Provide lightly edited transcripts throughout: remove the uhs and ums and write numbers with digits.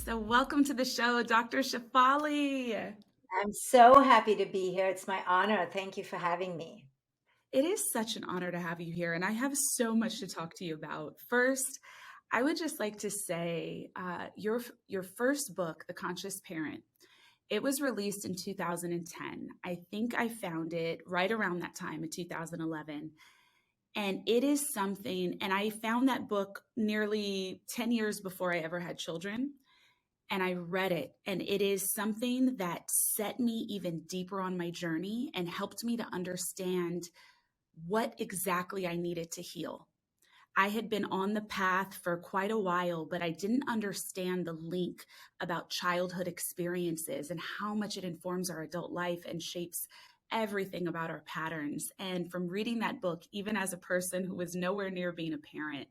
So, welcome to the show, Dr. Shefali. I'm so happy to be here. It's my honor. Thank you for having me. It is such an honor to have you here, and I have so much to talk to you about. First, I would just like to say your first book, The Conscious Parent, it was released in 2010. I think I found it right around that time in 2011. And it is something, and I found that book nearly 10 years before I ever had children. And I read it, and it is something that set me even deeper on my journey and helped me to understand what exactly I needed to heal. I had been on the path for quite a while, but I didn't understand the link about childhood experiences and how much it informs our adult life and shapes everything about our patterns. And from reading that book, even as a person who was nowhere near being a parent,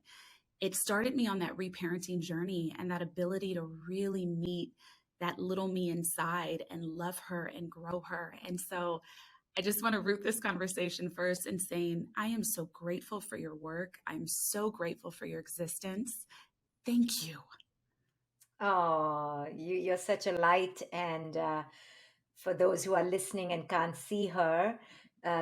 it started me on that reparenting journey and that ability to really meet that little me inside and love her and grow her. And so I just want to root this conversation first in saying, I am so grateful for your work. I'm so grateful for your existence. Thank you. Oh, you're such a light. And for those who are listening and can't see her,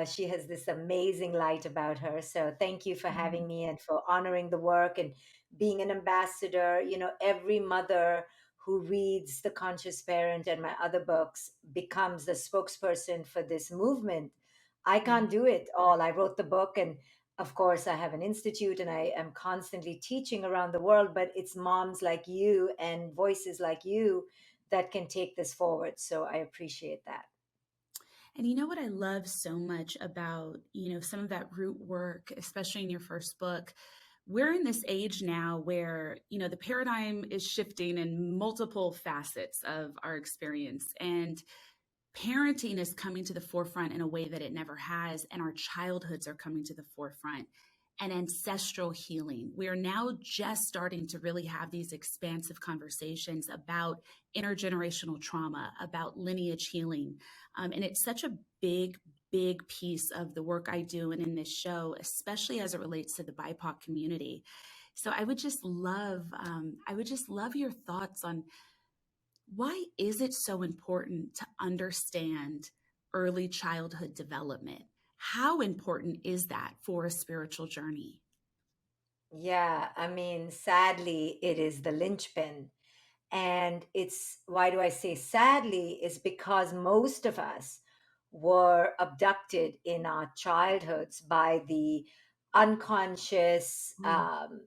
she has this amazing light about her. So thank you for having me and for honoring the work and being an ambassador. You know, every mother who reads The Conscious Parent and my other books becomes the spokesperson for this movement. I can't do it all. I wrote the book, and of course, I have an institute and I am constantly teaching around the world, but it's moms like you and voices like you that can take this forward. So I appreciate that. And you know what I love so much about, some of that root work, especially in your first book, we're in this age now where, the paradigm is shifting in multiple facets of our experience. And parenting is coming to the forefront in a way that it never has, and our childhoods are coming to the forefront. And ancestral healing. We are now just starting to really have these expansive conversations about intergenerational trauma, about lineage healing. And it's such a big piece of the work I do and in this show, especially as it relates to the BIPOC community. So I would just love your thoughts on why is it so important to understand early childhood development? How important is that for a spiritual journey? Yeah, I mean, sadly, it is the linchpin. And it's why do I say sadly? Is because most of us were abducted in our childhoods by the unconscious Mm.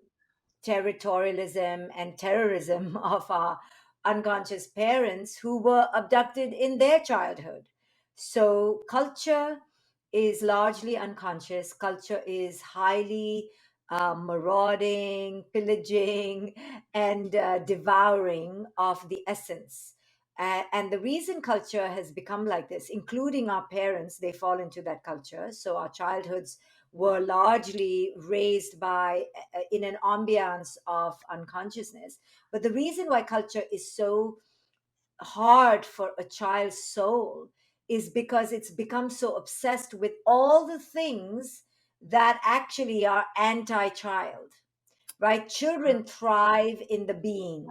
territorialism and terrorism of our unconscious parents who were abducted in their childhood. So, culture is largely unconscious. Culture is highly marauding, pillaging, and devouring of the essence. And the reason culture has become like this, including our parents, they fall into that culture. So, our childhoods were largely raised by in an ambiance of unconsciousness. But the reason why culture is so hard for a child's soul is because it's become so obsessed with all the things that actually are anti-child, right? Children thrive in the being.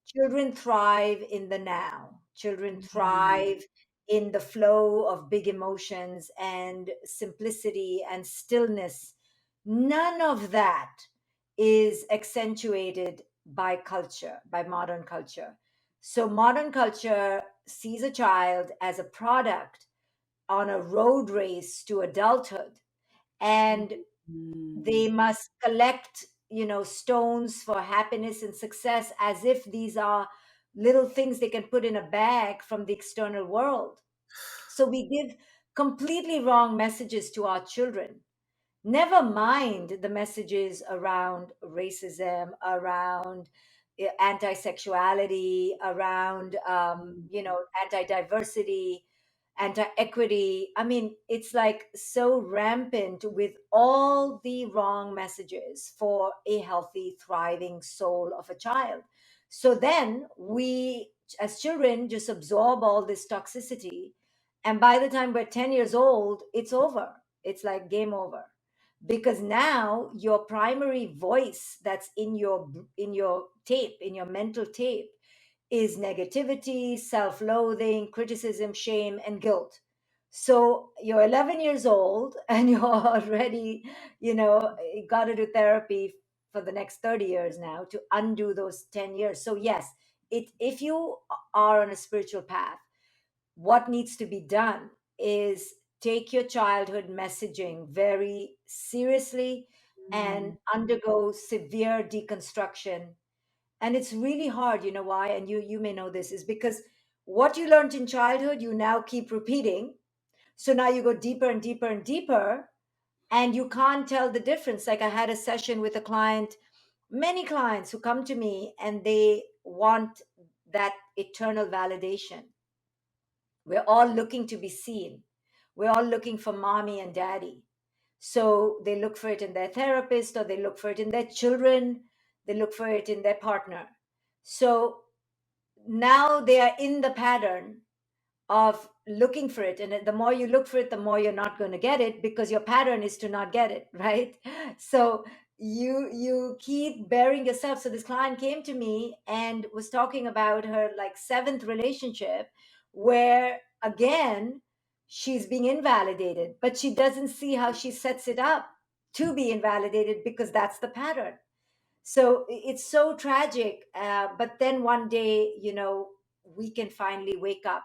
Children thrive in the now. Children Mm. thrive in the flow of big emotions and simplicity and stillness. None of that is accentuated by culture, by modern culture. So, modern culture sees a child as a product on a road race to adulthood, and Mm. they must collect stones for happiness and success as if these are little things they can put in a bag from the external world. So we give completely wrong messages to our children. Never mind the messages around racism, around anti-sexuality, around anti-diversity, anti-equity. I mean, it's like so rampant with all the wrong messages for a healthy, thriving soul of a child. So then we, as children, just absorb all this toxicity, and by the time we're 10 years old, it's over. It's like game over, because now your primary voice that's in your tape, in your mental tape, is negativity, self loathing, criticism, shame, and guilt. So you're 11 years old and you're already, got to do therapy for the next 30 years now to undo those 10 years. So, yes, if you are on a spiritual path, what needs to be done is take your childhood messaging very seriously and Mm, undergo severe deconstruction. And it's really hard. You know why? And you may know this is because what you learned in childhood you now keep repeating. So now you go deeper and deeper and deeper, and you can't tell the difference. Like I had a session with a client, many clients who come to me and they want that eternal validation. We're all looking to be seen. We're all looking for mommy and daddy. So they look for it in their therapist, or they look for it in their children, they look for it in their partner. So now they are in the pattern of looking for it, and the more you look for it, the more you're not going to get it, because your pattern is to not get it, right? So you keep burying yourself. So this client came to me and was talking about her like seventh relationship, where again she's being invalidated, but she doesn't see how she sets it up to be invalidated, because that's the pattern. So it's so tragic, but then one day, we can finally wake up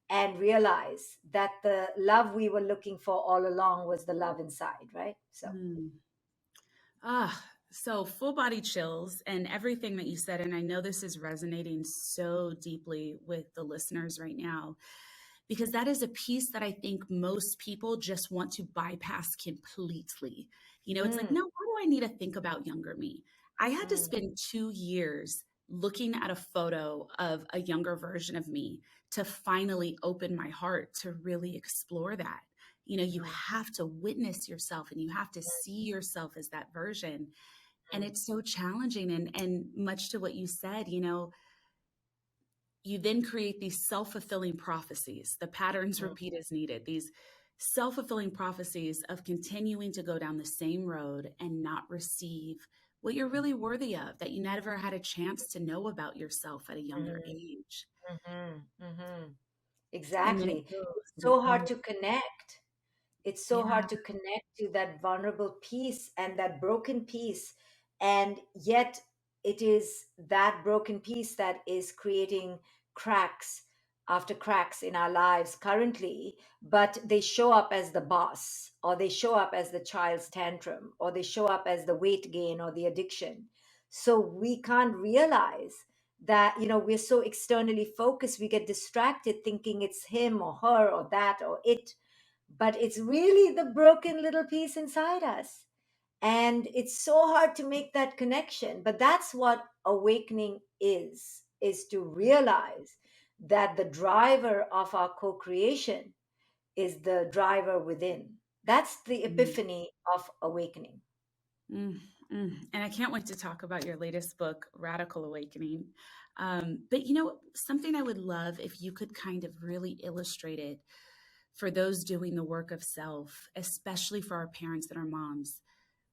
and realize that the love we were looking for all along was the love inside, right? So, mm. So full body chills and everything that you said. And I know this is resonating so deeply with the listeners right now, because that is a piece that I think most people just want to bypass completely. It's like, mm, no, why do I need to think about younger me? I had to mm, spend 2 years looking at a photo of a younger version of me to finally open my heart to really explore that. You mm, have to witness yourself and you have to see yourself as that version. And mm, it's so challenging. And much to what you said, you then create these self-fulfilling prophecies. The patterns mm, repeat as needed. These self-fulfilling prophecies of continuing to go down the same road and not receive what you're really worthy of, that you never had a chance to know about yourself at a younger mm, age. mm. And then it Exactly. goes. It's so hard Mhm. to connect. It's so Yeah. hard to connect to that vulnerable piece and that broken piece. And yet, it is that broken piece that is creating cracks after cracks in our lives currently. But they show up as the boss, or they show up as the child's tantrum, or they show up as the weight gain or the addiction. So we can't realize that, we're so externally focused, we get distracted thinking it's him or her or that or it, but it's really the broken little piece inside us. And it's so hard to make that connection, but that's what awakening is to realize that the driver of our co-creation is the driver within. That's the Mm, epiphany of awakening. mm, And I can't wait to talk about your latest book, Radical Awakening. But something I would love if you could kind of really illustrate it for those doing the work of self, especially for our parents and our moms.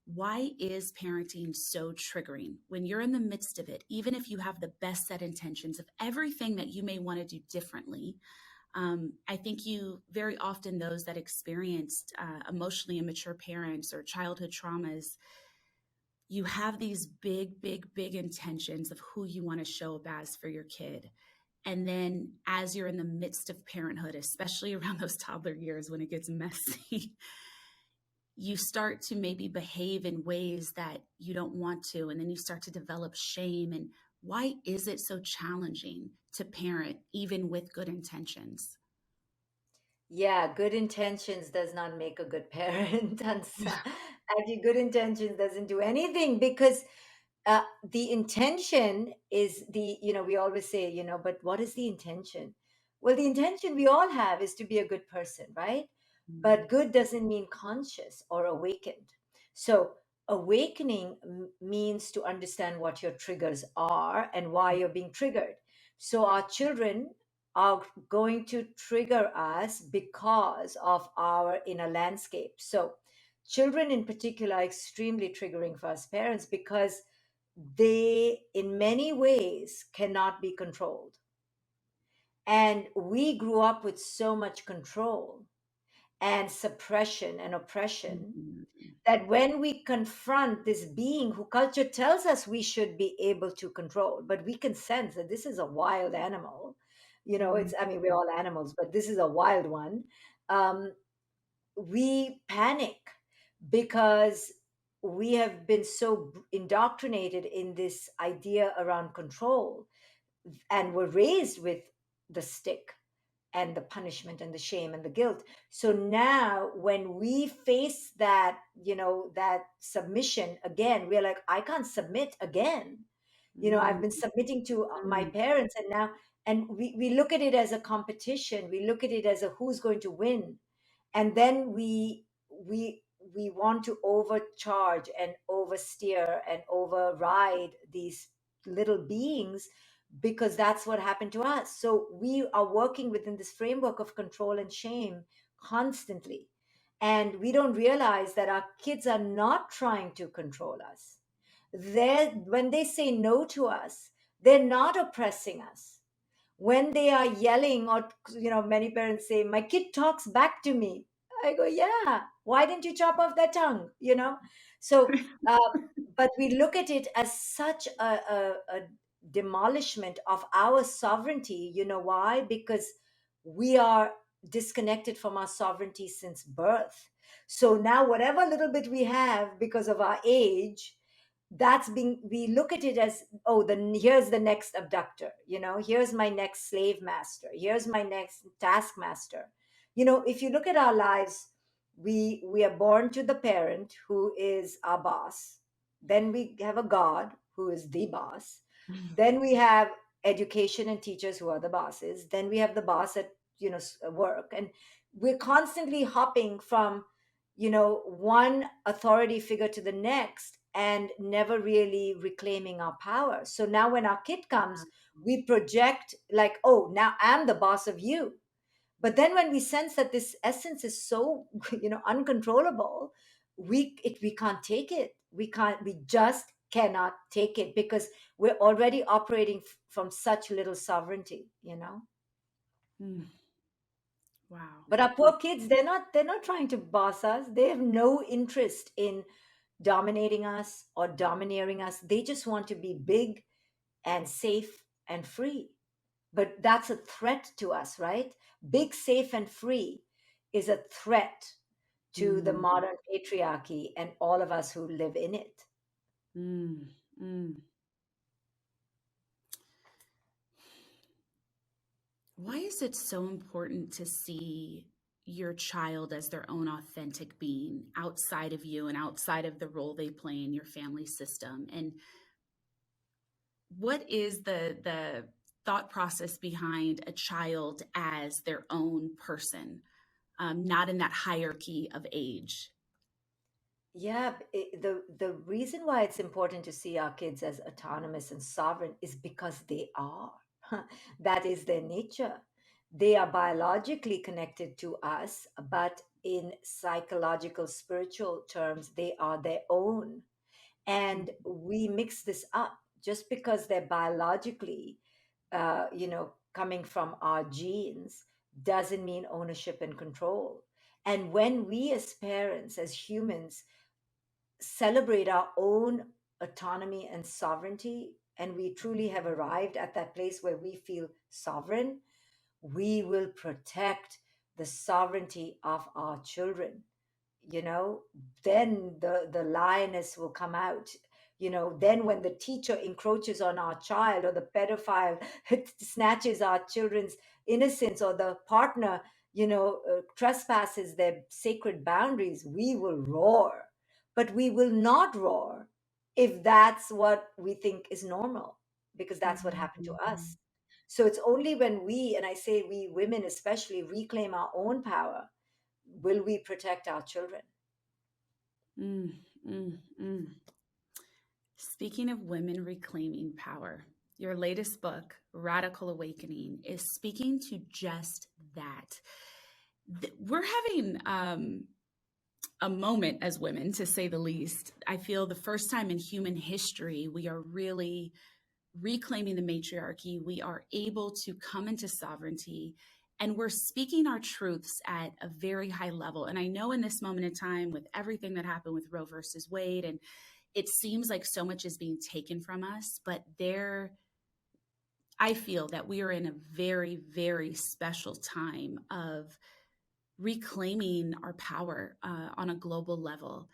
Why is parenting so triggering when you're in the midst of it, even if you have the best set intentions of everything that you may want to do differently? I think you very often, those that experienced emotionally immature parents or childhood traumas, you have these big, big, big intentions of who you want to show up as for your kid. And then as you're in the midst of parenthood, especially around those toddler years when it gets messy, you start to maybe behave in ways that you don't want to. And then you start to develop shame. And why is it so challenging to parent, even with good intentions? Yeah, good intentions does not make a good parent. And actually, good intentions doesn't do anything, because the intention is we always say, but what is the intention? Well, the intention we all have is to be a good person, right? Mm, But good doesn't mean conscious or awakened. So awakening means to understand what your triggers are and why you're being triggered. So our children are going to trigger us because of our inner landscape. So children in particular are extremely triggering for us parents, because they in many ways cannot be controlled. And we grew up with so much control and suppression and oppression Mhm. that when we confront this being who culture tells us we should be able to control, but we can sense that this is a wild animal. Mhm. It's, I mean, we're all animals, but this is a wild one. Um, we panic because we have been so indoctrinated in this idea around control, and were raised with the stick and the punishment and the shame and the guilt. So now when we face that, that submission again, we're like, I can't submit again. I've Mhm. been submitting to my Mhm. parents, and now, and we look at it as a competition. We look at it as a who's going to win. And then we want to overcharge and oversteer and override these little beings, because that's what happened to us. So we are working within this framework of control and shame constantly, and we don't realize that our kids are not trying to control us. When they say no to us, they're not oppressing us. When they are yelling, or many parents say, my kid talks back to me, I go, yeah, why didn't you chop off their tongue? So but we look at it as such a demolishment of our sovereignty. You know why? Because we are disconnected from our sovereignty since birth. So now whatever little bit we have because of our age, that's being, we look at it as, oh, then here's the next abductor, here's my next slave master, here's my next taskmaster. If you look at our lives, we are born to the parent who is our boss, then we have a god who is the boss, then we have education and teachers who are the bosses, then we have the boss at work, and we're constantly hopping from one authority figure to the next, and never really reclaiming our power. So now when our kid comes, we project like, oh, now I'm the boss of you. But then when we sense that this essence is so uncontrollable, we can't take it. We just cannot take it, because we're already operating from such little sovereignty. Mm. Wow. But our poor kids, they're not trying to boss us. They have no interest in dominating us or domineering us. They just want to be big and safe and free. But that's a threat to us, right? Big, safe, and free is a threat to the Mm. modern patriarchy and all of us who live in it. Mm. Mm. Why is it so important to see your child as their own authentic being outside of you and outside of the role they play in your family system? And what is the thought process behind a child as their own person, not in that hierarchy of age? Yeah, the reason why it's important to see our kids as autonomous and sovereign is because they are. That is their nature. They are biologically connected to us, but in psychological, spiritual terms, they are their own. And we mix this up. Just because they're biologically coming from our genes doesn't mean ownership and control. And when we as parents, as humans, celebrate our own autonomy and sovereignty, and we truly have arrived at that place where we feel sovereign, we will protect the sovereignty of our children. you know then the lioness will come out. Then when the teacher encroaches on our child, or the pedophile snatches our children's innocence, or the partner trespasses their sacred boundaries, we will roar. But we will not roar if that's what we think is normal, because that's what happened to us. So it's only when we, and I say we women especially, reclaim our own power, will we protect our children. Mm, mm, mm. Speaking of women reclaiming power, your latest book, Radical Awakening, is speaking to just that. We're having a moment as women, to say the least. I feel the first time in human history, we are really reclaiming the matriarchy. We are able to come into sovereignty and we're speaking our truths at a very high level. And I know in this moment in time, with everything that happened with Roe versus Wade, and it seems like so much is being taken from us, but I feel that we are in a very, very special time of reclaiming our power on a global level.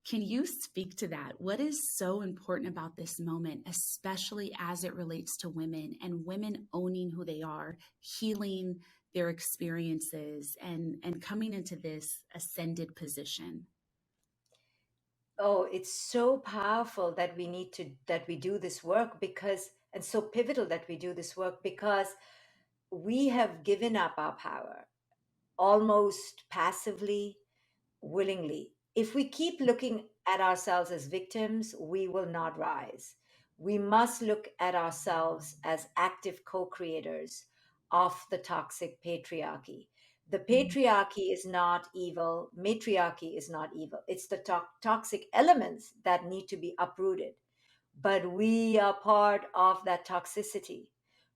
Can you speak to that? What is so important about this moment, especially as it relates to women and women owning who they are, healing their experiences, and coming into this ascended position? Oh, it's so powerful that we do this work, because, and so pivotal that we do this work, because we have given up our power almost passively, willingly. If we keep looking at ourselves as victims, we will not rise. We must look at ourselves as active co creators of the toxic patriarchy. The patriarchy is not evil, matriarchy is not evil. It's the toxic elements that need to be uprooted, but we are part of that toxicity.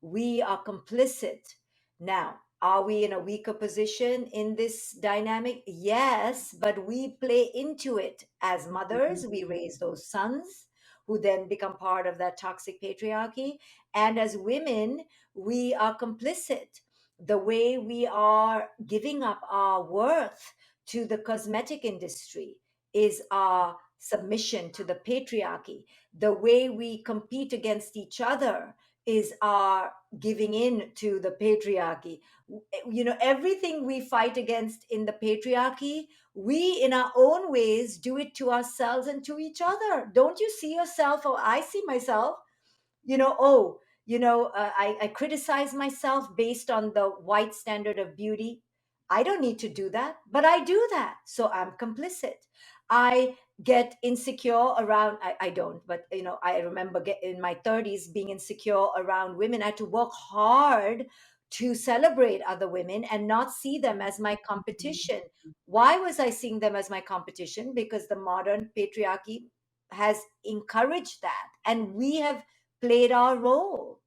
We are complicit. Now, are we in a weaker position in this dynamic? Yes, but we play into it. As mothers, we raise those sons who then become part of that toxic patriarchy. And as women, we are complicit. The way we are giving up our worth to the cosmetic industry is our submission to the patriarchy. The way we compete against each other is our giving in to the patriarchy. You know, everything we fight against in the patriarchy, we in our own ways do it to ourselves and to each other. Don't you see yourself? Or I see myself, oh, I criticize myself based on the white standard of beauty. I don't need to do that, but I do that. So I'm complicit. I get insecure around, I don't, but I remember in my 30s being insecure around women. I had to work hard to celebrate other women and not see them as my competition. Why was I seeing them as my competition? Because the modern patriarchy has encouraged that, and we have played our role.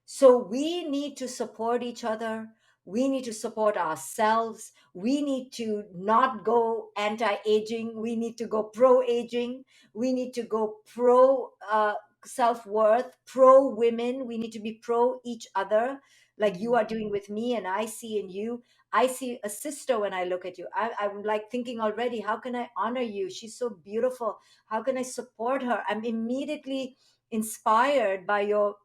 So we need to support each other. We need to support ourselves. We need to not go anti aging. We need to go pro aging. We need to go pro self worth, pro women. We need to be pro each other, like you are doing with me, and I see in you. I see a sister when I look at you. I'm like thinking already, how can I honor you? She's so beautiful. How can I support her? I'm immediately inspired by your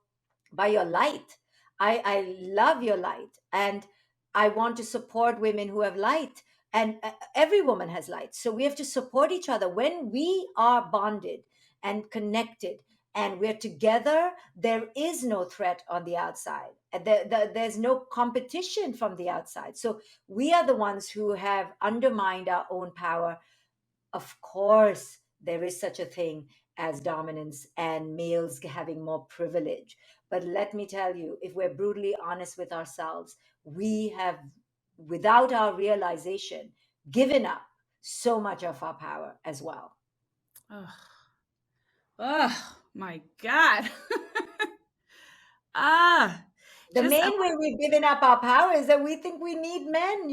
light. I love your light, and I want to support women who have light. And every woman has light. So we have to support each other. When we are bonded and connected and we're together, there is no threat on the outside. There's no competition from the outside. So we are the ones who have undermined our own power. Of course, there is such a thing as dominance and males having more privilege. But let me tell you, if we're brutally honest with ourselves, we have, without our realization, given up so much of our power as well. Oh, oh my God. ah, The just main way we've given up our power is that we think we need men,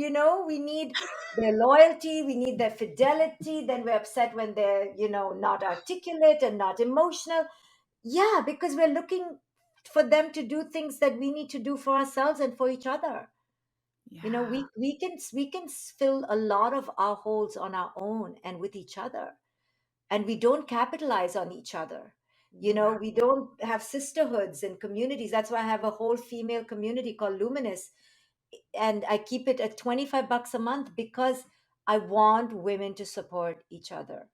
we need their loyalty, we need their fidelity. Then we're upset when they're, not articulate and not emotional. Yeah, because we're looking for them to do things that we need to do for ourselves and for each other. yeah, We can fill a lot of our holes on our own and with each other, and we don't capitalize on each other. wow. We don't have sisterhoods and communities. That's why I have a whole female community called Luminous, and I keep it at $25 a month, because I want women to support each other.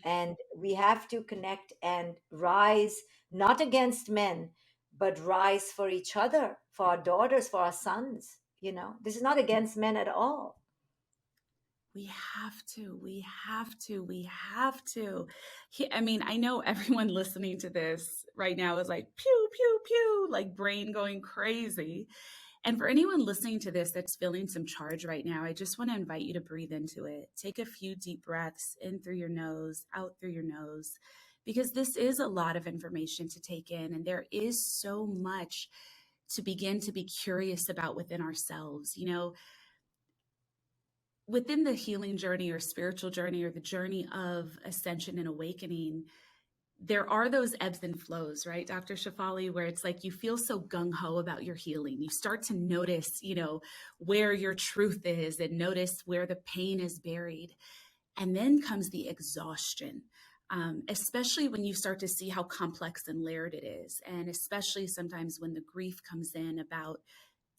And we have to connect and rise, not against men, but rise for each other, for our daughters, for our sons. This is not against men at all. We have to, we have to, we have to. I mean, I know everyone listening to this right now is like, pew, pew, pew, like brain going crazy. And for anyone listening to this that's feeling some charge right now, I just want to invite you to breathe into it. Take a few deep breaths in through your nose, out through your nose, because this is a lot of information to take in. And there is so much to begin to be curious about within ourselves. You know, within the healing journey or spiritual journey or the journey of ascension and awakening, there are those ebbs and flows, right, Dr. Shefali, where it's like you feel so gung ho about your healing. You start to notice, you know, where your truth is and notice where the pain is buried. And then comes the exhaustion, especially when you start to see how complex and layered it is. And especially sometimes when the grief comes in about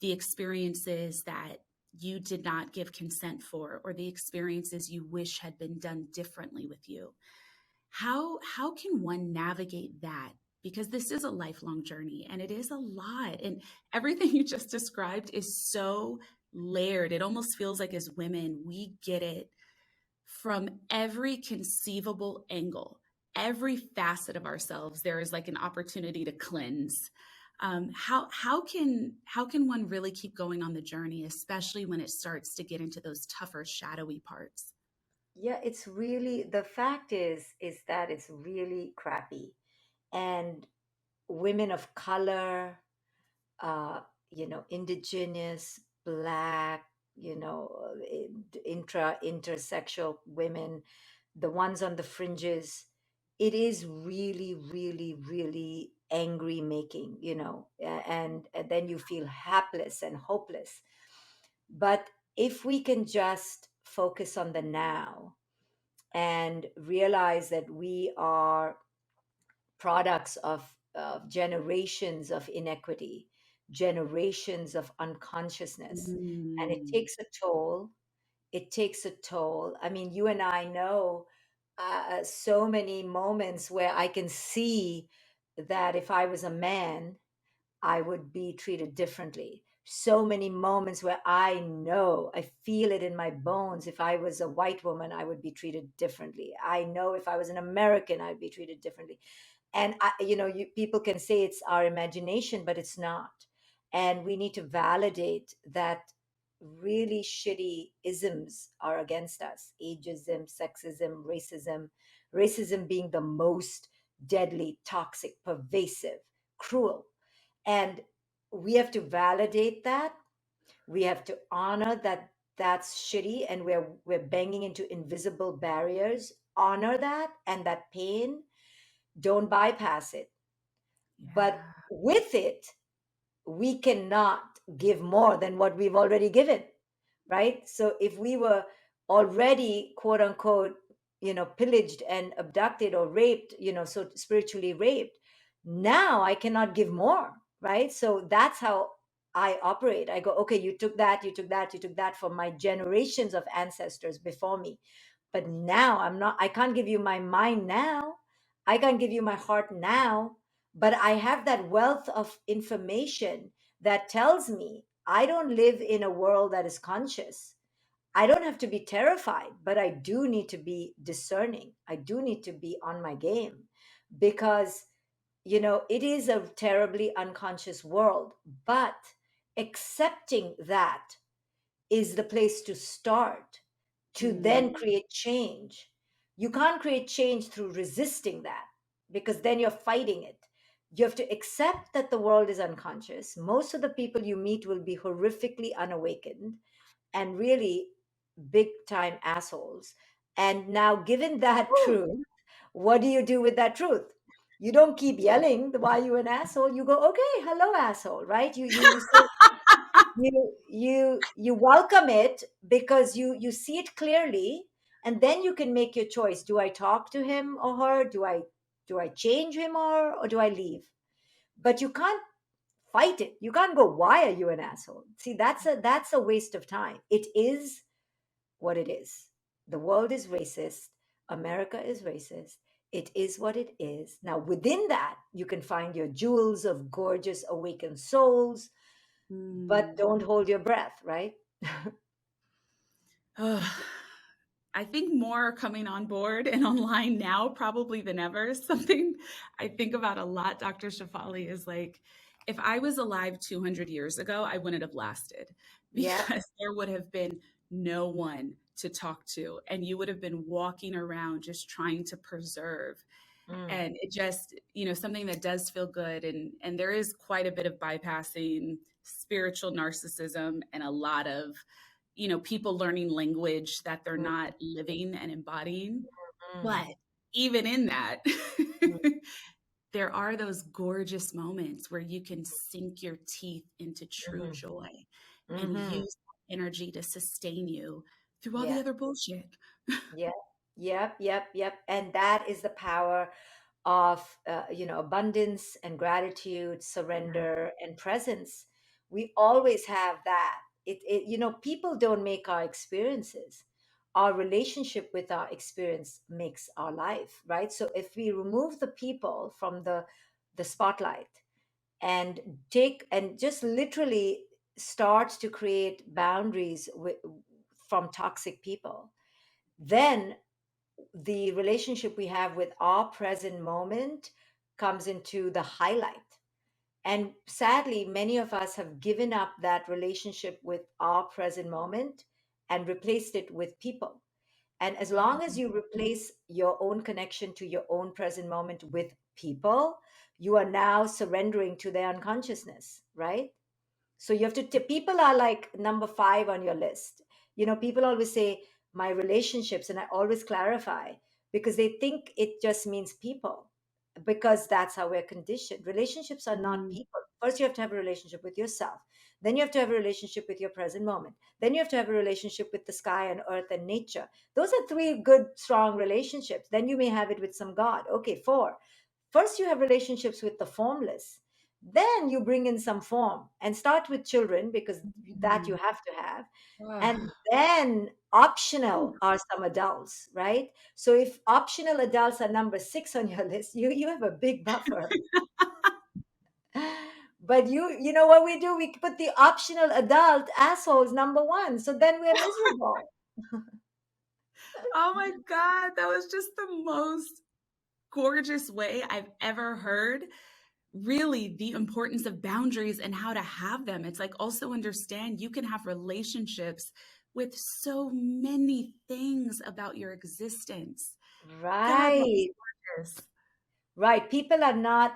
the experiences that you did not give consent for, or the experiences you wish had been done differently with you. How can one navigate that? Because this is a lifelong journey and it is a lot. And everything you just described is so layered. It almost feels like as women, we get it from every conceivable angle, every facet of ourselves. There is like an opportunity to cleanse. How can one really keep going on the journey, especially when it starts to get into those tougher, shadowy parts? Yeah, it's really, the fact is that it's really crappy. And women of color, uh, indigenous, black, intersexual women, the ones on the fringes, it is really, really, really angry making, and then you feel hapless and hopeless. But if we can just focus on the now and realize that we are products of generations of inequity, generations of unconsciousness, and it Mm. takes a toll. It takes a toll. I mean, you and I know so many moments where I can see that if I was a man, I would be treated differently. So many moments where I know, I feel it in my bones. If I was a white woman, I would be treated differently. I know if I was an American, I'd be treated differently. And people can say it's our imagination, but it's not. And we need to validate that really shitty isms are against us: ageism, sexism, racism being the most deadly, toxic, pervasive, cruel. And we have to validate that. We have to honor that that's shitty and we're banging into invisible barriers. Honor that and that pain. Don't bypass it. But Yeah. with it, we cannot give more than what we've already given, right? So if we were already, quote unquote, pillaged and abducted or raped, so spiritually raped, now I cannot give more, right? So that's how I operate. I go, okay, you took that, you took that, you took that from my generations of ancestors before me. But now I can't give you my mind now. I can't give you my heart now. But I have that wealth of information that tells me I don't live in a world that is conscious. I don't have to be terrified, but I do need to be discerning. I do need to be on my game because, it is a terribly unconscious world. But accepting that is the place to start to then Mm. create change. You can't create change through resisting that because then you're fighting it. You have to accept that the world is unconscious. Most of the people you meet will be horrifically unawakened and really big time assholes. And now, given that Whew. truth, what do you do with that truth? You don't keep yelling why you an asshole. You go, okay, hello, asshole, right? You say, you welcome it because you see it clearly, and then you can make your choice. Do I talk to him or her? Do I change him or do I leave? But you can't fight it. You can't go, why are you an asshole? See, that's a waste of time. It is what it is. The world is racist. America is racist. It is what it is. Now within that you can find your jewels of gorgeous awakened souls, but Mm. don't hold your breath, right? Ugh. I think more are coming on board and online now, probably than ever. Something I think about a lot, Dr. Shafali, is like if I was alive 200 years ago, I wouldn't have lasted Yeah. because there would have been no one to talk to. And you would have been walking around just trying to preserve. Mm, And it just, something that does feel good. And there is quite a bit of bypassing spiritual narcissism and a lot of, people learning language that they're mm, not living and embodying. mm, But even in that, mm, there are those gorgeous moments where you can sink your teeth into true mhm, joy and mhm. use energy to sustain you through all the Yeah. other bullshit. Yeah. Yep. Yep. Yep. And that is the power of abundance and gratitude, surrender and presence. We always have that. People don't make our experiences. Our relationship with our experience makes our life, right? So if we remove the people from the spotlight and take and just literally start to create boundaries from toxic people, then the relationship we have with our present moment comes into the highlight. And sadly, many of us have given up that relationship with our present moment and replaced it with people. And as long as you replace your own connection to your own present moment with people, you are now surrendering to their unconsciousness, right? So you have to, people are like number five on your list. People always say my relationships, and I always clarify because they think it just means people, because that's how we're conditioned. Relationships are not Mm, people. First, you have to have a relationship with yourself. Then you have to have a relationship with your present moment. Then you have to have a relationship with the sky and earth and nature. Those are three good, strong relationships. Then you may have it with some God. Okay, four. First, you have relationships with the formless. Then you bring in some form and start with children because that you mm. have to have. And Ah. then optional are some adults, right? So if optional adults are number six on your list, you have a big buffer. But you know what we do? We put the optional adult assholes number one. So then we're miserable. Oh my God, that was just the most gorgeous way I've ever heard. Really, the importance of boundaries and how to have them. It's like also understand you can have relationships with so many things about your existence. God, that was Right. gorgeous. Right. People are not,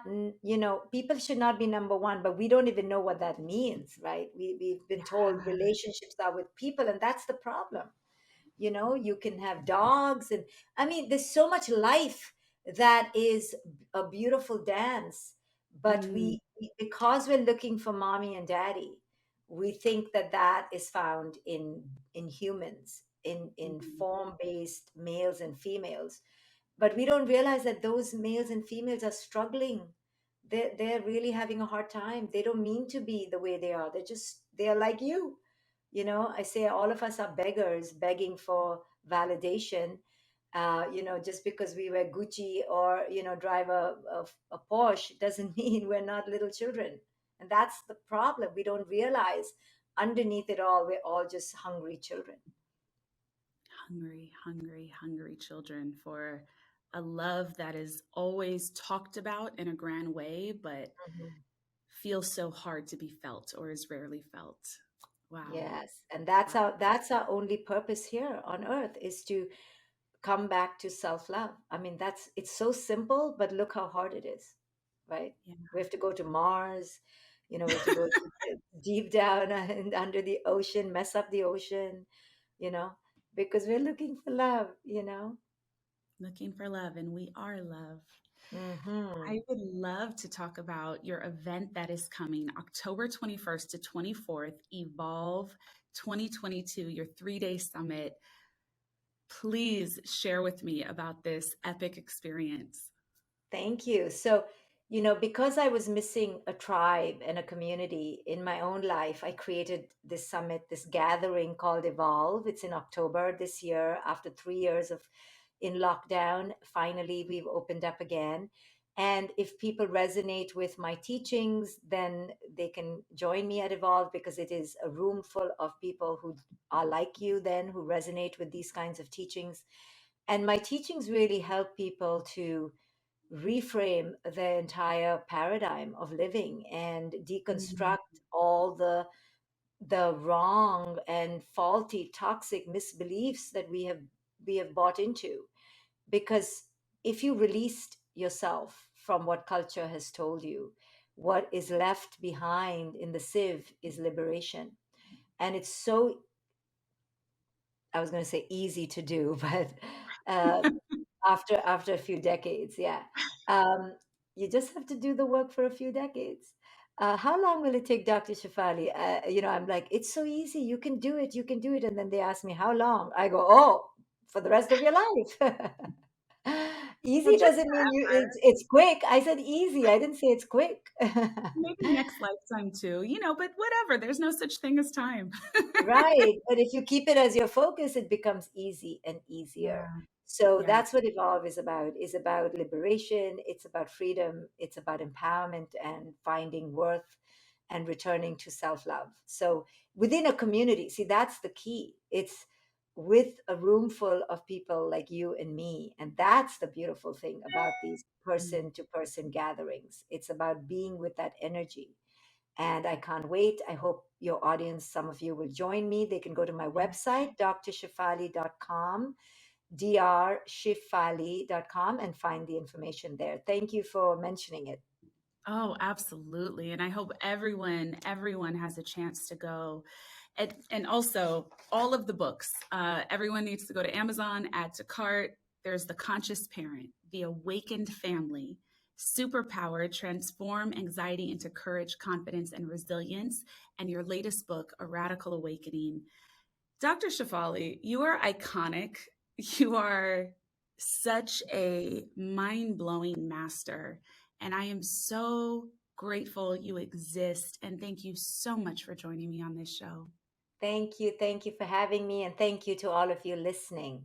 people should not be number one, but we don't even know what that means, right? We've been told Yeah. relationships are with people, and that's the problem. You can have dogs, and I mean, there's so much life that is a beautiful dance, but Mm, because we're looking for mommy and daddy, we think that that is found in humans, in mm, form-based males and females, but we don't realize that those males and females are struggling. They're really having a hard time. They don't mean to be the way they are. They're like you. I say all of us are beggars begging for validation. Just because we wear Gucci or drive a Porsche doesn't mean we're not little children. And that's the problem. We don't realize underneath it all, we're all just hungry children. hungry, hungry, hungry children for a love that is always talked about in a grand way, but Mhm. feels so hard to be felt or is rarely felt. Wow. Yes, and that's Wow. our only purpose here on earth, is to come back to self-love. I mean, it's so simple, but look how hard it is, right? Yeah. We have to go to Mars, we have to go deep down and under the ocean, mess up the ocean, you know, because we're looking for love. Looking for love, and we are love. Hmm. I would love to talk about your event that is coming October 21st to 24th, Evolve 2022, your 3-day summit. Please share with me about this epic experience. Thank you. So, because I was missing a tribe and a community in my own life, I created this summit, this gathering called Evolve. It's in October this year, after 3 years of in lockdown. Finally, we've opened up again. And if people resonate with my teachings, then they can join me at Evolve, because it is a room full of people who are like you, then who resonate with these kinds of teachings. And my teachings really help people to reframe the entire paradigm of living and Mm. deconstruct all the wrong and faulty toxic misbeliefs that we have bought into. Because if you released yourself from what culture has told you, what is left behind in the sieve is liberation. And it's so, I was going to say easy to do, but uh, after a few decades, yeah, um, you just have to do the work for a few decades. How long will it take, Dr. Shafali? I'm like, it's so easy. You can do it. You can do it. And then they ask me, how long? I go, oh, for the rest of your life. Well, Easy just doesn't mean it's quick. I said easy. I didn't say it's quick. maybe next lifetime too, but whatever. There's no such thing as time. Right. But if you keep it as your focus, it becomes easy and easier. Yeah. So Yeah. that's what Evolve is about liberation, it's about freedom, it's about empowerment and finding worth and returning to self-love. So within a community, see, that's the key. It's with a room full of people like you and me. And that's the beautiful thing about these Mm. person to person gatherings. It's about being with that energy, and I can't wait. I hope your audience, some of you will join me. They can go to my website, drshefali.com, drshefali.com, and find the information there. Thank you for mentioning it. Oh, absolutely. And I hope everyone has a chance to go. And also all of the books. Everyone needs to go to Amazon, add to cart. There's The Conscious Parent, The Awakened Family, Superpower, Transform Anxiety into Courage, Confidence, and Resilience, and your latest book, A Radical Awakening. Dr. Shafali, you are iconic. You are such a mind blowing master. And I am so grateful you exist. And thank you so much for joining me on this show. Thank you. Thank you for having me. And thank you to all of you listening.